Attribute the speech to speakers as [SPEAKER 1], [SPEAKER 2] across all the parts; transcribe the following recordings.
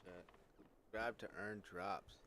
[SPEAKER 1] Chat. Subscribe to earn drops.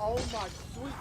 [SPEAKER 2] Oh my sweet.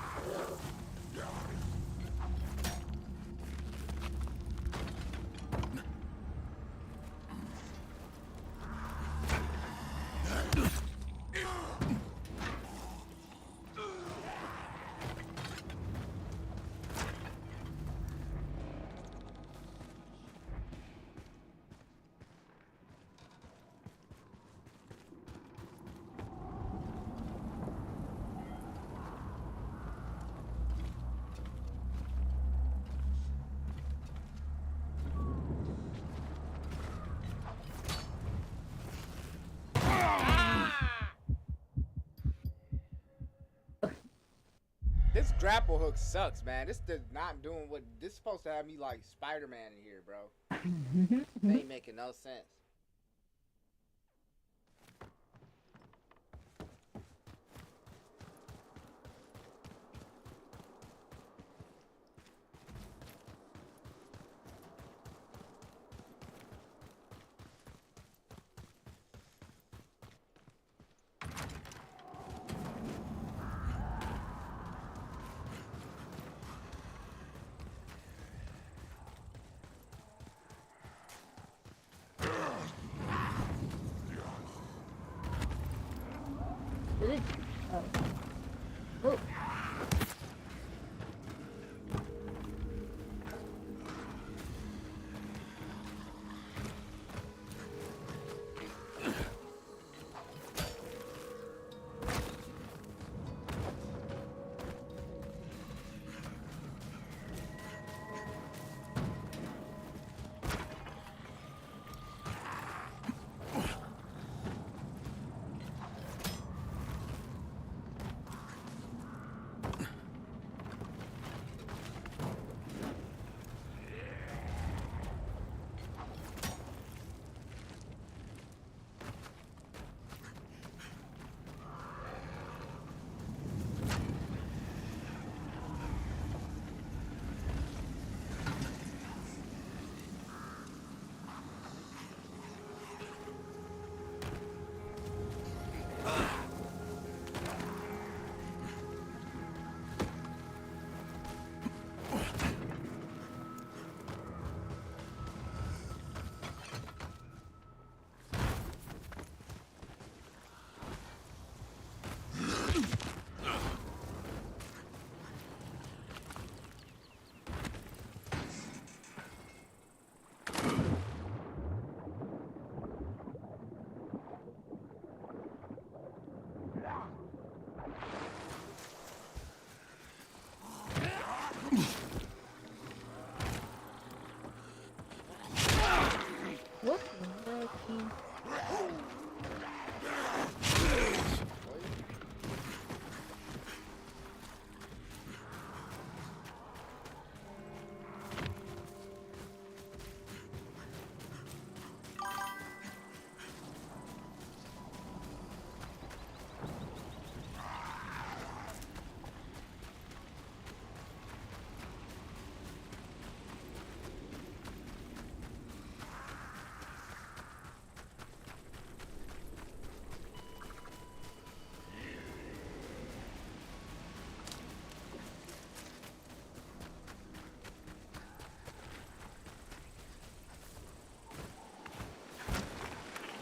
[SPEAKER 2] This grapple hook sucks, man. This does not doing what this is supposed to have me like Spider-Man in here, bro. It ain't making no sense.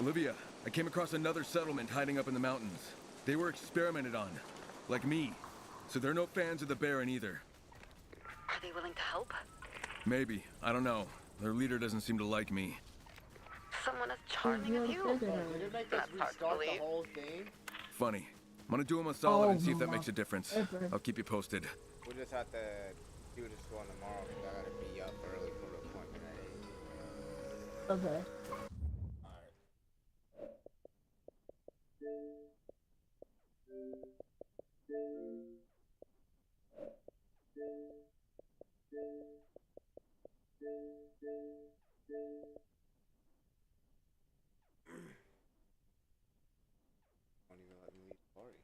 [SPEAKER 3] Olivia, I came across another settlement hiding up in the mountains. They were experimented on, like me. So they're no fans of the Baron either.
[SPEAKER 4] Are they willing to help?
[SPEAKER 3] Maybe. I don't know. Their leader doesn't seem to like me.
[SPEAKER 4] Someone as charming as you.
[SPEAKER 2] Bro, did it make us
[SPEAKER 4] That's hard to
[SPEAKER 2] restart the
[SPEAKER 4] believe.
[SPEAKER 2] whole thing?
[SPEAKER 3] Funny. I'm gonna do him a solid and see if that
[SPEAKER 5] my
[SPEAKER 3] makes a difference.
[SPEAKER 5] God.
[SPEAKER 3] I'll keep you posted.
[SPEAKER 2] We'll just have to do this one tomorrow because I gotta be up early for the appointment at 8.
[SPEAKER 5] Okay.
[SPEAKER 2] Alright. Won't even let me leave the party.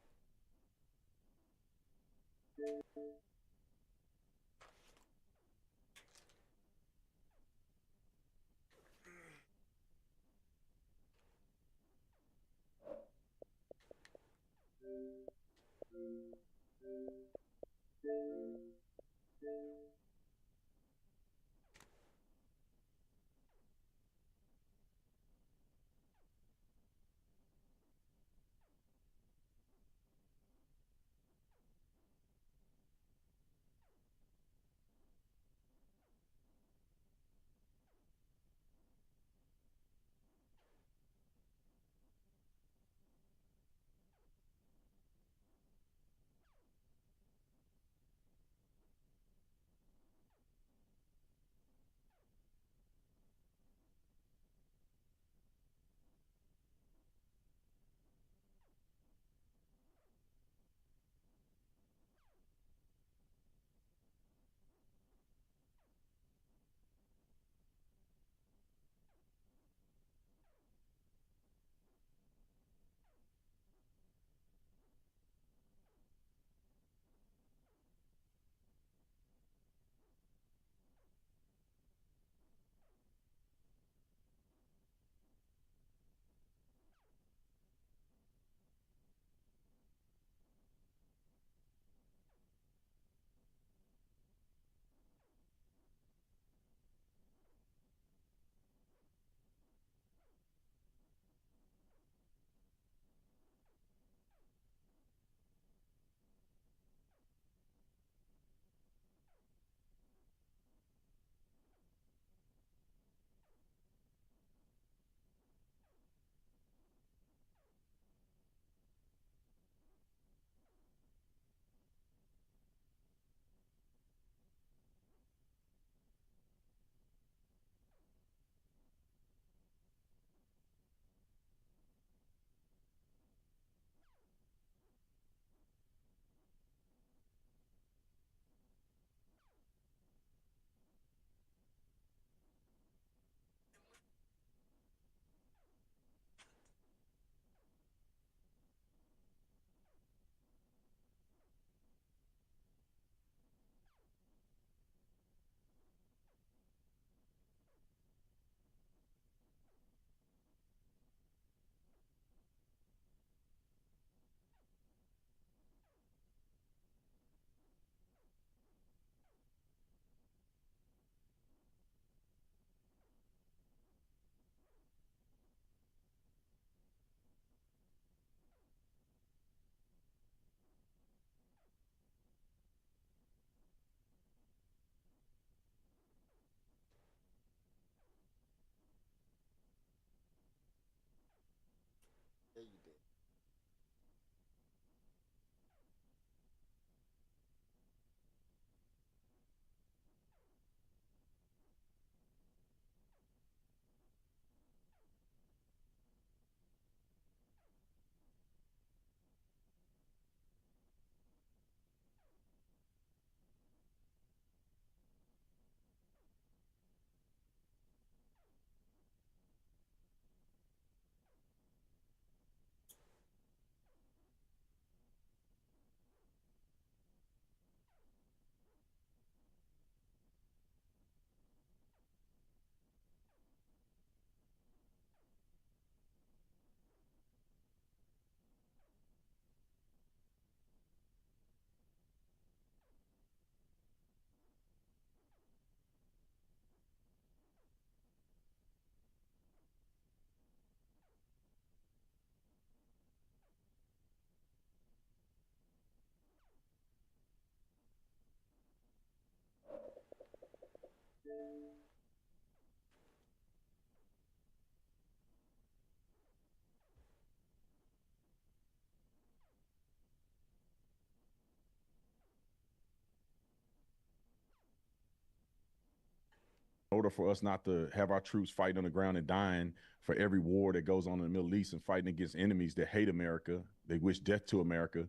[SPEAKER 5] In order for us not to have our troops fighting on the ground and dying for every war that goes on in the Middle East and fighting against enemies that hate America, they wish death to America,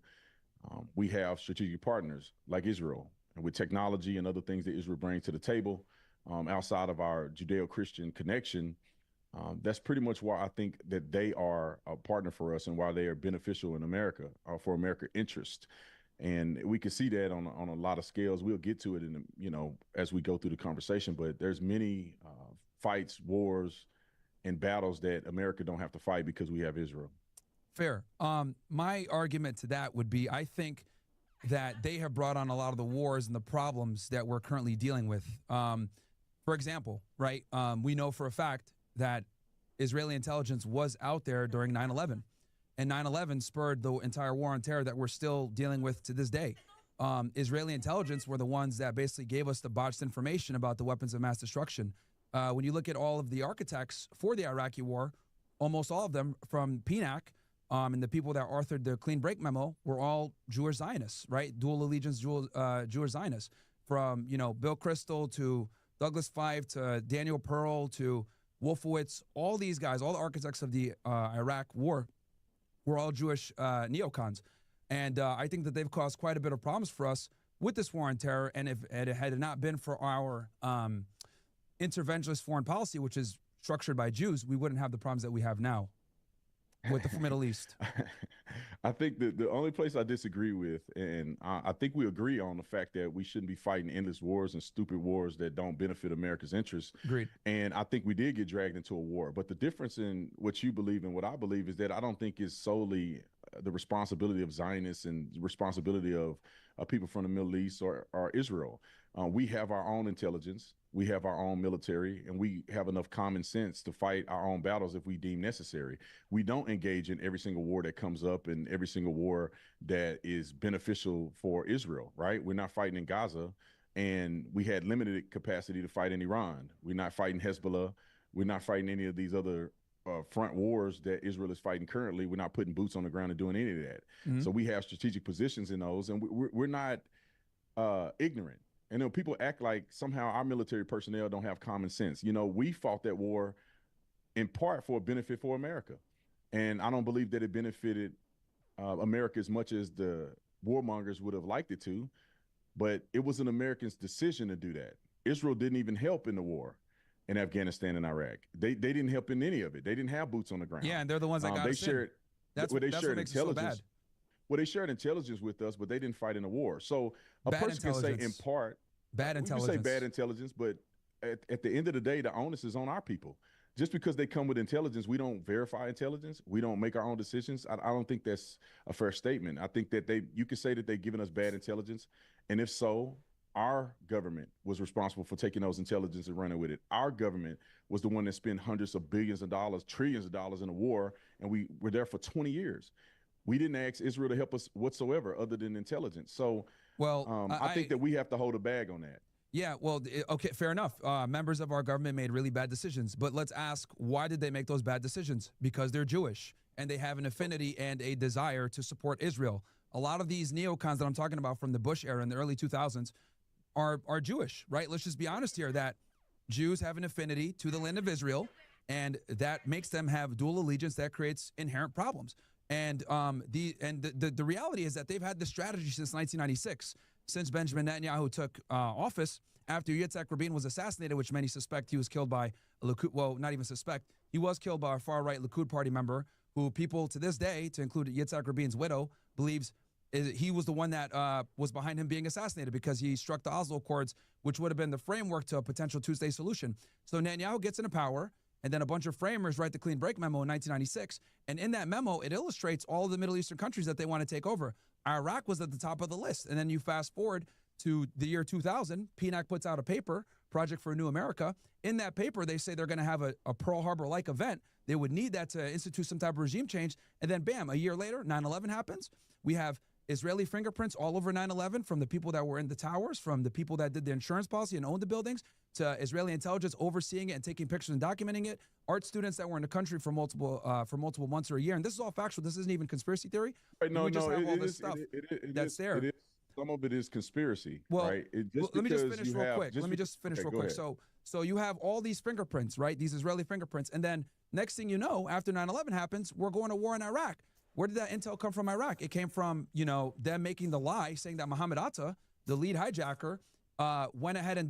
[SPEAKER 5] we have strategic partners like Israel. And with technology and other things that Israel brings to the table, outside of our Judeo-Christian connection, that's pretty much why I think that they are a partner for us and why they are beneficial in America, for American interest. And we can see that on a lot of scales. We'll get to it in as we go through the conversation. But there's many fights, wars, and battles that America don't have to fight because we have Israel.
[SPEAKER 6] Fair. My argument to that would be, I think that they have brought on a lot of the wars and the problems that we're currently dealing with. For example, right? We know for a fact that Israeli intelligence was out there during 9/11. And 9/11 spurred the entire war on terror that we're still dealing with to this day. Israeli intelligence were the ones that basically gave us the botched information about the weapons of mass destruction. When you look at all of the architects for the Iraqi war, almost all of them from PNAC and the people that authored the Clean Break Memo were all Jewish Zionists, right? Dual allegiance Jewish Zionists. From, Bill Kristol to Douglas Feith to Daniel Pearl to Wolfowitz, all these guys, all the architects of the Iraq war, we're all Jewish neocons. And I think that they've caused quite a bit of problems for us with this war on terror. And if it had not been for our interventionist foreign policy, which is structured by Jews, we wouldn't have the problems that we have now with the Middle East.
[SPEAKER 5] I think that the only place I disagree with, and I think we agree on the fact that we shouldn't be fighting endless wars and stupid wars that don't benefit America's interests.
[SPEAKER 6] Agreed.
[SPEAKER 5] And I think we did get dragged into a war. But the difference in what you believe and what I believe is that I don't think it's solely the responsibility of Zionists and responsibility of people from the Middle East or Israel. We have our own intelligence, we have our own military, and we have enough common sense to fight our own battles if we deem necessary. We don't engage in every single war that comes up and every single war that is beneficial for Israel, right? We're not fighting in Gaza, and we had limited capacity to fight in Iran. We're not fighting Hezbollah. We're not fighting any of these other front wars that Israel is fighting currently. We're not putting boots on the ground and doing any of that. Mm-hmm. So we have strategic positions in those, and we're not ignorant. And people act like somehow our military personnel don't have common sense. We fought that war in part for a benefit for America. And I don't believe that it benefited America as much as the warmongers would have liked it to, but it was an American's decision to do that. Israel didn't even help in the war in Afghanistan and Iraq. They didn't help in any of it. They didn't have boots on the ground.
[SPEAKER 6] Yeah, and they're the ones that got us in. That's what makes it so bad.
[SPEAKER 5] Well, they shared intelligence with us, but they didn't fight in the war. So a person can say in part,
[SPEAKER 6] bad intelligence.
[SPEAKER 5] We can say bad intelligence, but at the end of the day, the onus is on our people. Just because they come with intelligence, we don't verify intelligence. We don't make our own decisions. I don't think that's a fair statement. I think that you could say that they've given us bad intelligence. And if so, our government was responsible for taking those intelligence and running with it. Our government was the one that spent hundreds of billions of dollars, trillions of dollars in a war, and we were there for 20 years. We didn't ask Israel to help us whatsoever other than intelligence. So I think that we have to hold a bag on that.
[SPEAKER 6] Yeah, well, okay, fair enough. Members of our government made really bad decisions. But let's ask, why did they make those bad decisions? Because they're Jewish, and they have an affinity and a desire to support Israel. A lot of these neocons that I'm talking about from the Bush era in the early 2000s are Jewish, right? Let's just be honest here that Jews have an affinity to the land of Israel, and that makes them have dual allegiance. That creates inherent problems. And the reality is that they've had this strategy since 1996, since Benjamin Netanyahu took office after Yitzhak Rabin was assassinated, which many suspect he was killed by a Likud, well, not even suspect, he was killed by a far-right Likud party member who people to this day, to include Yitzhak Rabin's widow, believes he was the one that was behind him being assassinated because he struck the Oslo Accords, which would have been the framework to a potential two-state solution. So Netanyahu gets into power, and then a bunch of framers write the Clean Break Memo in 1996. And in that memo, it illustrates all of the Middle Eastern countries that they want to take over. Iraq was at the top of the list. And then you fast forward to the year 2000, PNAC puts out a paper, Project for a New America. In that paper, they say they're going to have a Pearl Harbor-like event. They would need that to institute some type of regime change. And then, bam, a year later, 9/11 happens. We have Israeli fingerprints all over 9/11, from the people that were in the towers, from the people that did the insurance policy and owned the buildings, to Israeli intelligence overseeing it and taking pictures and documenting it, art students that were in the country for multiple months or a year. And this is all factual. This isn't even conspiracy theory.
[SPEAKER 5] Right, no,
[SPEAKER 6] We just
[SPEAKER 5] no,
[SPEAKER 6] have all
[SPEAKER 5] it
[SPEAKER 6] this
[SPEAKER 5] is.
[SPEAKER 6] stuff
[SPEAKER 5] It
[SPEAKER 6] that's
[SPEAKER 5] is.
[SPEAKER 6] there.
[SPEAKER 5] It is. Some of it is conspiracy,
[SPEAKER 6] Well,
[SPEAKER 5] right?
[SPEAKER 6] let me just finish real quick. Let me just finish real quick.
[SPEAKER 5] Ahead.
[SPEAKER 6] So you have all these fingerprints, right? These Israeli fingerprints. And then next thing you know, after 9/11 happens, we're going to war in Iraq. Where did that intel come from Iraq? It came from, them making the lie, saying that Mohammed Atta, the lead hijacker, went ahead and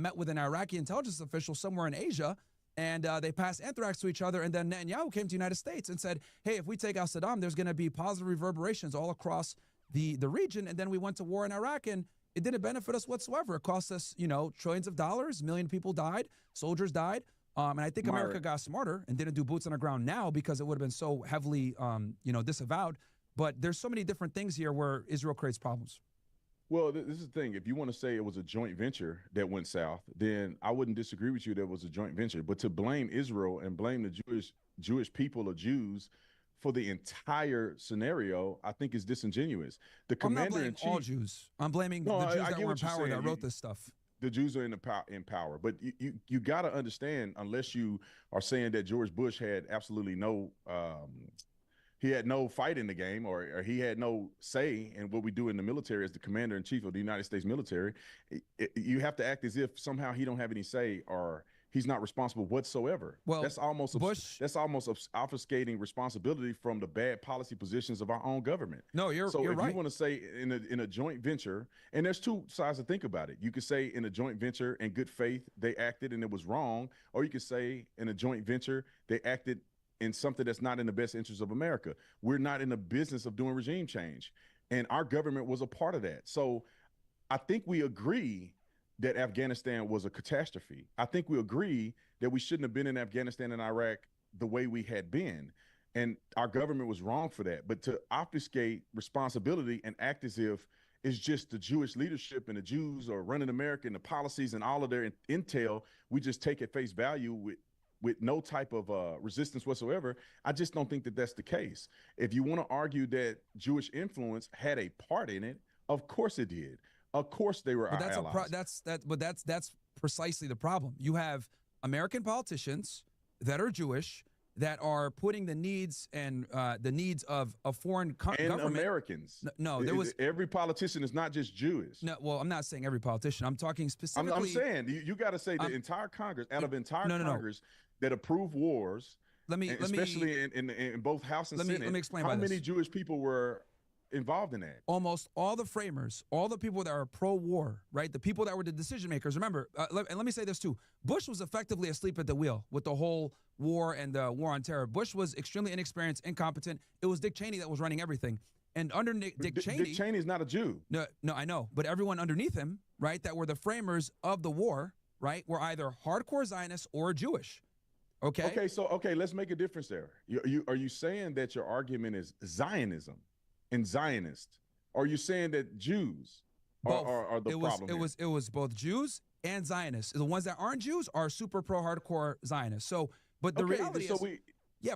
[SPEAKER 6] met with an Iraqi intelligence official somewhere in Asia, and they passed anthrax to each other. And then Netanyahu came to the United States and said, hey, if we take out Saddam, there's going to be positive reverberations all across the region. And then we went to war in Iraq, and it didn't benefit us whatsoever. It cost us, trillions of dollars. 1 million people died. Soldiers died. And I think America got smarter and didn't do boots on the ground now, because it would have been so heavily, disavowed. But there's so many different things here where Israel creates problems.
[SPEAKER 5] Well, this is the thing. If you want to say it was a joint venture that went south, then I wouldn't disagree with you that it was a joint venture. But to blame Israel and blame the Jewish people or Jews for the entire scenario, I think is disingenuous. The commander in chief.
[SPEAKER 6] I'm not blaming all Jews. I'm blaming the Jews that were in power that wrote this stuff.
[SPEAKER 5] The Jews are in power, but you got to understand, unless you are saying that George Bush had absolutely no he had no fight in the game, or he had no say in what we do in the military as the commander in chief of the United States military. You have to act as if somehow he don't have any say, or he's not responsible whatsoever. Well, that's almost obfuscating responsibility from the bad policy positions of our own government.
[SPEAKER 6] No, you're
[SPEAKER 5] right.
[SPEAKER 6] If
[SPEAKER 5] you want to say in a joint venture, and there's two sides to think about it. You could say in a joint venture, in good faith, they acted and it was wrong, or you could say in a joint venture, they acted in something that's not in the best interest of America. We're not in the business of doing regime change, and our government was a part of that. So I think we agree that Afghanistan was a catastrophe. I think we agree that we shouldn't have been in Afghanistan and Iraq the way we had been, and our government was wrong for that. But to obfuscate responsibility and act as if it's just the Jewish leadership and the Jews are running America and the policies and all of their intel, we just take at face value with no type of resistance whatsoever. I just don't think that that's the case. If you want to argue that Jewish influence had a part in it, of course it did. Of course they were our allies.
[SPEAKER 6] That's precisely the problem. You have American politicians that are Jewish that are putting the needs and the needs of a foreign government.
[SPEAKER 5] Americans.
[SPEAKER 6] No,
[SPEAKER 5] every politician is not just Jewish.
[SPEAKER 6] No, well, I'm not saying every politician. I'm talking specifically.
[SPEAKER 5] I'm saying you got to say the entire Congress, out of Congress that approve wars. Especially in both House and Senate.
[SPEAKER 6] Let me explain.
[SPEAKER 5] How many Jewish people were involved in that?
[SPEAKER 6] Almost all the framers, all the people that are pro-war, right? The people that were the decision makers. Remember, and let me say this too. Bush was effectively asleep at the wheel with the whole war and the war on terror. Bush was extremely inexperienced, incompetent. It was Dick Cheney that was running everything. And under Dick Cheney...
[SPEAKER 5] Dick Cheney is not a Jew.
[SPEAKER 6] No, I know. But everyone underneath him, right, that were the framers of the war, right, were either hardcore Zionists or Jewish. Okay,
[SPEAKER 5] let's make a difference there. Are you saying that your argument is Zionism and Zionist? Or are you saying that Jews are the problem?
[SPEAKER 6] It was both Jews and Zionists. The ones that aren't Jews are super pro-hardcore Zionists. So, but the reality is,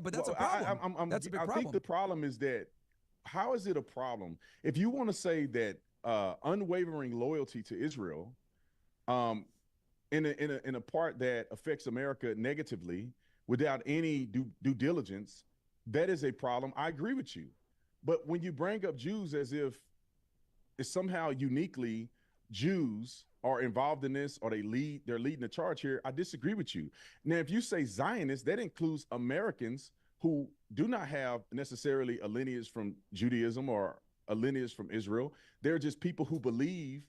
[SPEAKER 6] but that's a problem. That's a big problem.
[SPEAKER 5] I think the problem is that, how is it a problem if you want to say that unwavering loyalty to Israel, in a part that affects America negatively without any due diligence, that is a problem. I agree with you. But when you bring up Jews as if it's somehow uniquely Jews are involved in this, or they're leading the charge here, I disagree with you. Now, if you say Zionists, that includes Americans who do not have necessarily a lineage from Judaism or a lineage from Israel. They're just people who believe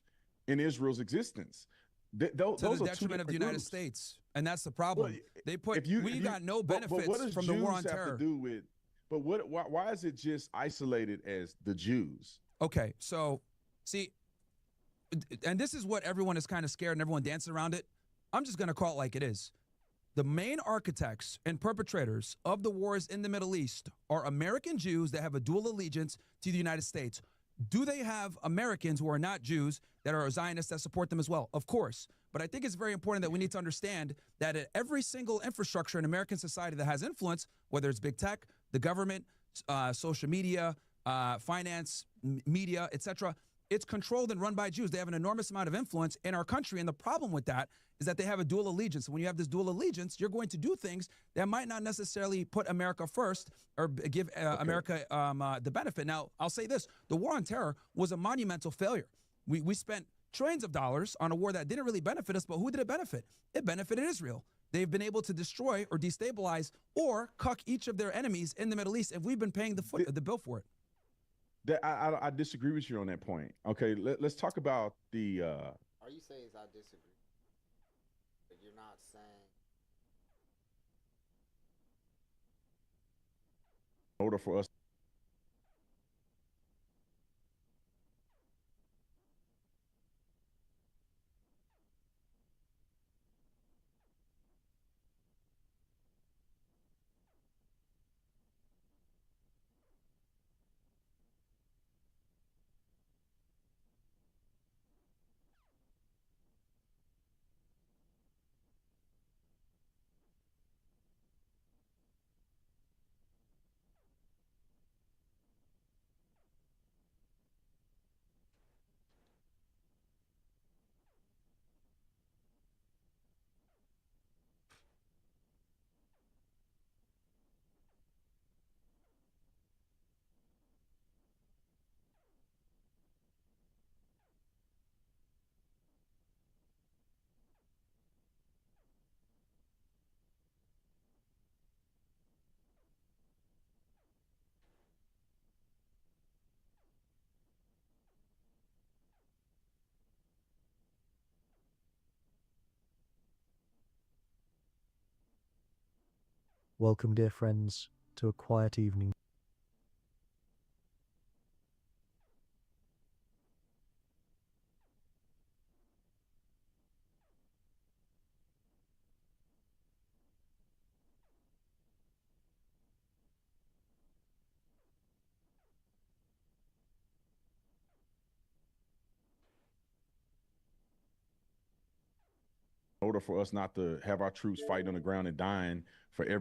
[SPEAKER 5] in Israel's existence. Those
[SPEAKER 6] to the
[SPEAKER 5] are
[SPEAKER 6] detriment of the United States, and that's the problem.
[SPEAKER 5] Well,
[SPEAKER 6] we got no benefits from the war on terror.
[SPEAKER 5] Why is it just isolated as the Jews?
[SPEAKER 6] Okay, so see, and this is what everyone is kind of scared and everyone dances around it. I'm just going to call it like it is. The main architects and perpetrators of the wars in the Middle East are American Jews that have a dual allegiance to the United States. Do they have Americans who are not Jews that are Zionists that support them as well? Of course. But I think it's very important that we need to understand that at every single infrastructure in American society that has influence, whether it's big tech, the government, social media, finance, media, etc. It's controlled and run by Jews. They have an enormous amount of influence in our country. And the problem with that is that they have a dual allegiance. When you have this dual allegiance, you're going to do things that might not necessarily put America first or give America the benefit. Now, I'll say this. The war on terror was a monumental failure. We spent trillions of dollars on a war that didn't really benefit us, but who did it benefit? It benefited Israel. They've been able to destroy or destabilize or cuck each of their enemies in the Middle East, and we've been paying the bill for it.
[SPEAKER 5] I disagree with you on that point. Okay, let's talk about the.
[SPEAKER 2] Are you saying I disagree? But you're not saying.
[SPEAKER 5] In order for us.
[SPEAKER 7] Welcome, dear friends, to a quiet evening.
[SPEAKER 5] In order for us not to have our troops fighting on the ground and dying for every